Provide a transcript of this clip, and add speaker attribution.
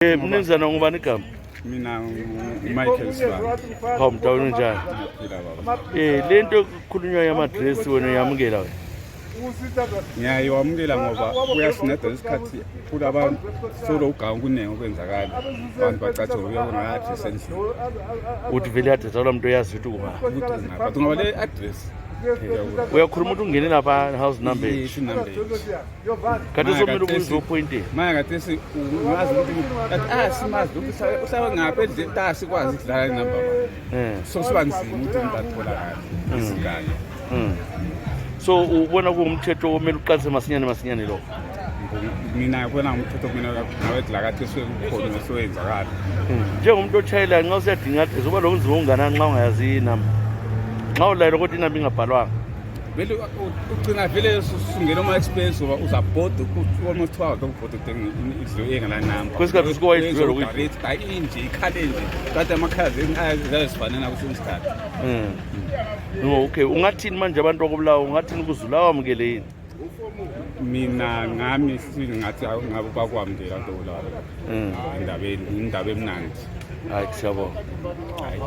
Speaker 1: Mnumzana ngubani igama?
Speaker 2: Mina Michael Sibanda.
Speaker 1: Hawu mdawuni njani?
Speaker 2: Ngiyaphila baba.
Speaker 1: Lento kukhulunywa yamadress wena uyamukela wena.
Speaker 2: Ngiyayamukela ngoba kuyasinceda isikhathi kulabantu solo ugangu kuningi okwenzakala. Abantu bacatshe uyabona address endlini.
Speaker 1: Uthi vele address awula muntu oyazi ukuthi
Speaker 2: But ngoba le address
Speaker 1: uyakhuluma ukuthi ungene lapha house number.
Speaker 2: ithi number.
Speaker 1: Kade somele ukuzo point.
Speaker 2: Manje kade ungazi ukuthi simazi ukuthi uhlala ngapha endlini tasikwazi ukudlala inamba baba. So sibanzima ukuthi ngibathola kahle isigane.
Speaker 1: So ubona kuumthetho omele uqalise masinyane lo.
Speaker 2: Mina ngibona umthetho mina ngawethi la kade sekukhona oswenzakala.
Speaker 1: Njengomuntu otshayela nxa usiyadinga address uba lokunzima unganani nxa ungayazi inamba. Nxa ulayela ukuthi inamba ingabhalwanga.
Speaker 2: Vele ugcina vele sungena ama-expense uba uzabhoda almost 2 hours ukubhoda udinga idlo engala namba.
Speaker 1: Kwesikhathi usike wayidlula ukuthi
Speaker 2: inje ikhale nje kade amakhazi ayazifana nakuso isikhathi.
Speaker 1: No, okay, ungathini manje abantu okubulawa ungathini kuzula awamukele yini?
Speaker 2: Mina ngami singathi ngabe bakwamukela into kulala. Indaba emnandi.
Speaker 1: Hayi siyabonga.
Speaker 2: Hayi.